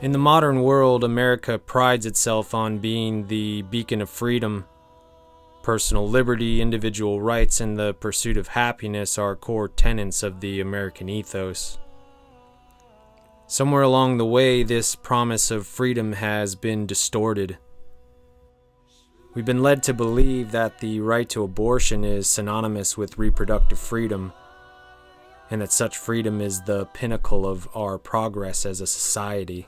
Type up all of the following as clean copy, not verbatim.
In the modern world, America prides itself on being the beacon of freedom. Personal liberty, individual rights, and the pursuit of happiness are core tenets of the American ethos. Somewhere along the way, this promise of freedom has been distorted. We've been led to believe that the right to abortion is synonymous with reproductive freedom, and that such freedom is the pinnacle of our progress as a society.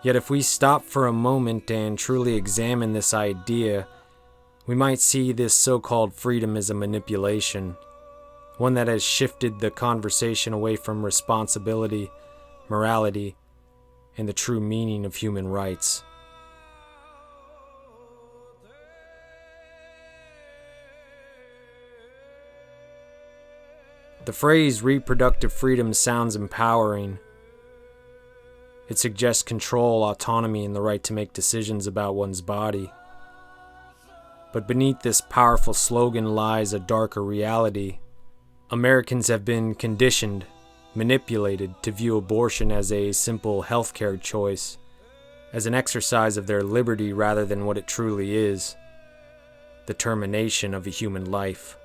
Yet if we stop for a moment and truly examine this idea, we might see this so-called freedom as a manipulation, one that has shifted the conversation away from responsibility, morality, and the true meaning of human rights. The phrase reproductive freedom sounds empowering. It suggests control, autonomy, and the right to make decisions about one's body. But beneath this powerful slogan lies a darker reality. Americans have been conditioned, manipulated to view abortion as a simple healthcare choice, as an exercise of their liberty rather than what it truly is, the termination of a human life.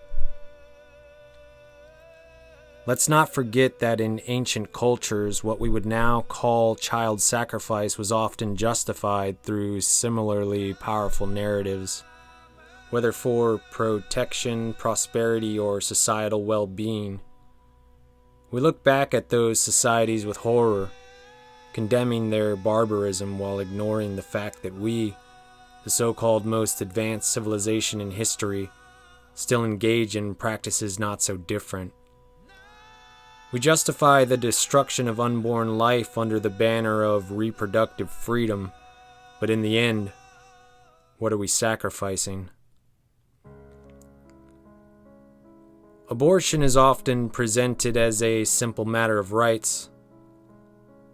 Let's not forget that in ancient cultures, what we would now call child sacrifice was often justified through similarly powerful narratives, whether for protection, prosperity, or societal well-being. We look back at those societies with horror, condemning their barbarism while ignoring the fact that we, the so-called most advanced civilization in history, still engage in practices not so different. We justify the destruction of unborn life under the banner of reproductive freedom, but in the end, what are we sacrificing? Abortion is often presented as a simple matter of rights,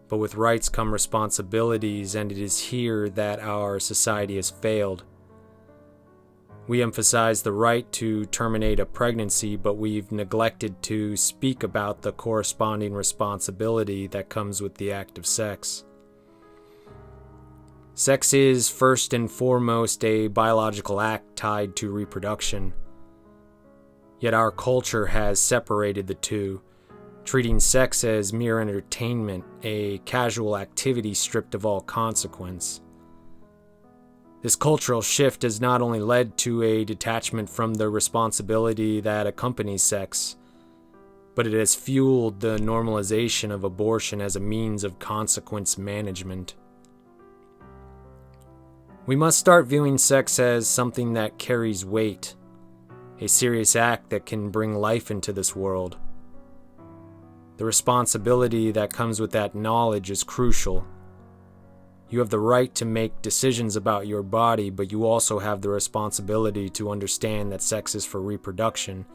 but with rights come responsibilities, and it is here that our society has failed. We emphasize the right to terminate a pregnancy, but we've neglected to speak about the corresponding responsibility that comes with the act of sex. Sex is first and foremost a biological act tied to reproduction. Yet our culture has separated the two, treating sex as mere entertainment, a casual activity stripped of all consequence. This cultural shift has not only led to a detachment from the responsibility that accompanies sex, but it has fueled the normalization of abortion as a means of consequence management. We must start viewing sex as something that carries weight, a serious act that can bring life into this world. The responsibility that comes with that knowledge is crucial. You have the right to make decisions about your body, but you also have the responsibility to understand that sex is for reproduction,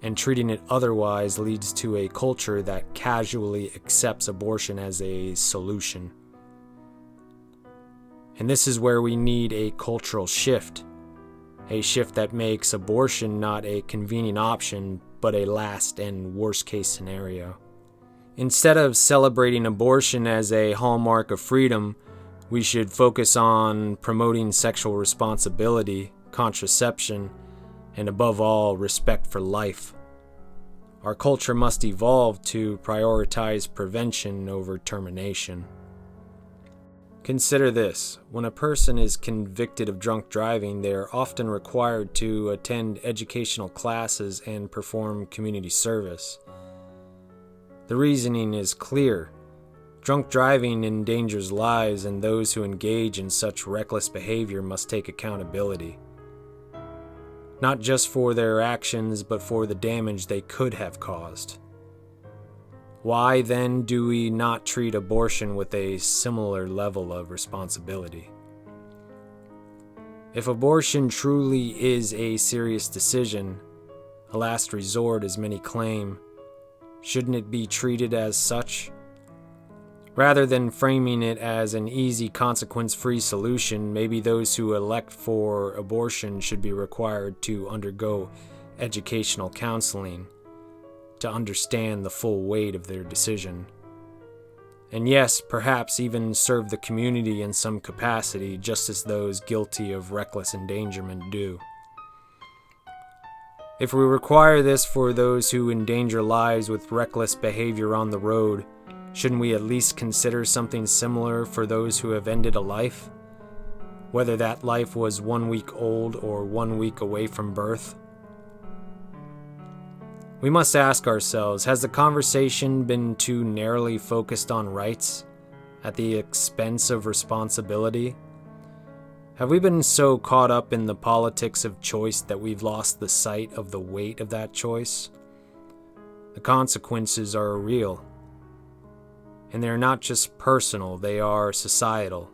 and treating it otherwise leads to a culture that casually accepts abortion as a solution. And this is where we need a cultural shift, a shift that makes abortion not a convenient option, but a last and worst case scenario. Instead of celebrating abortion as a hallmark of freedom, we should focus on promoting sexual responsibility, contraception, and above all, respect for life. Our culture must evolve to prioritize prevention over termination. Consider this: when a person is convicted of drunk driving, they are often required to attend educational classes and perform community service. The reasoning is clear. Drunk driving endangers lives, and those who engage in such reckless behavior must take accountability. Not just for their actions, but for the damage they could have caused. Why then do we not treat abortion with a similar level of responsibility? If abortion truly is a serious decision, a last resort as many claim, shouldn't it be treated as such? Rather than framing it as an easy, consequence-free solution, maybe those who elect for abortion should be required to undergo educational counseling to understand the full weight of their decision. and yes, perhaps even serve the community in some capacity, just as those guilty of reckless endangerment do. If we require this for those who endanger lives with reckless behavior on the road, shouldn't we at least consider something similar for those who have ended a life? Whether that life was 1 week old or 1 week away from birth? We must ask ourselves, has the conversation been too narrowly focused on rights at the expense of responsibility? Have we been so caught up in the politics of choice that we've lost the sight of the weight of that choice? The consequences are real, and they're not just personal, they are societal.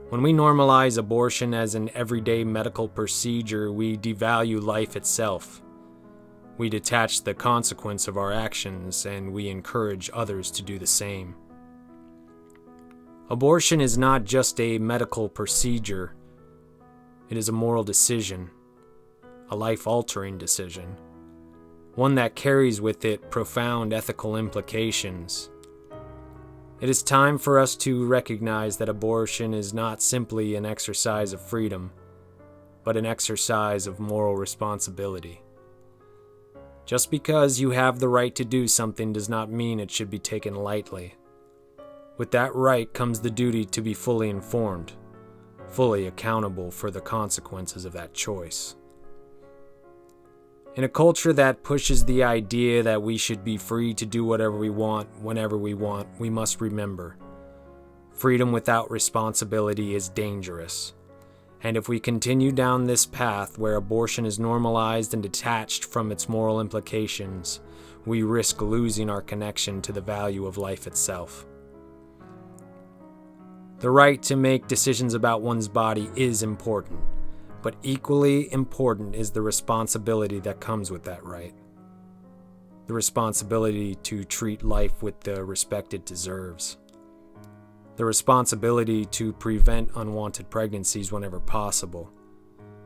When we normalize abortion as an everyday medical procedure, we devalue life itself. We detach the consequence of our actions, and we encourage others to do the same. Abortion is not just a medical procedure. It is a moral decision, a life-altering decision, one that carries with it profound ethical implications. It is time for us to recognize that abortion is not simply an exercise of freedom, but an exercise of moral responsibility. Just because you have the right to do something does not mean it should be taken lightly. With that right comes the duty to be fully informed, fully accountable for the consequences of that choice. In a culture that pushes the idea that we should be free to do whatever we want, whenever we want, we must remember, freedom without responsibility is dangerous. And if we continue down this path where abortion is normalized and detached from its moral implications, we risk losing our connection to the value of life itself. The right to make decisions about one's body is important, but equally important is the responsibility that comes with that right. The responsibility to treat life with the respect it deserves. The responsibility to prevent unwanted pregnancies whenever possible,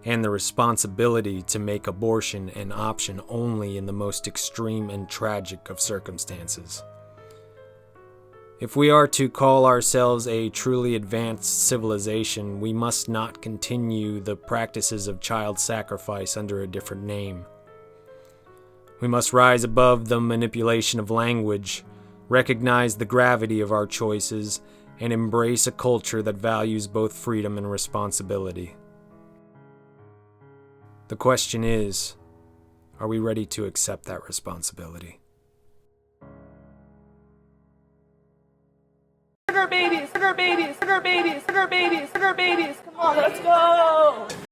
and the responsibility to make abortion an option only in the most extreme and tragic of circumstances. If we are to call ourselves a truly advanced civilization, we must not continue the practices of child sacrifice under a different name. We must rise above the manipulation of language, recognize the gravity of our choices, and embrace a culture that values both freedom and responsibility. The question is, are we ready to accept that responsibility? Sugar babies, sugar babies, sugar babies, sugar babies, sugar babies. Come on, let's go.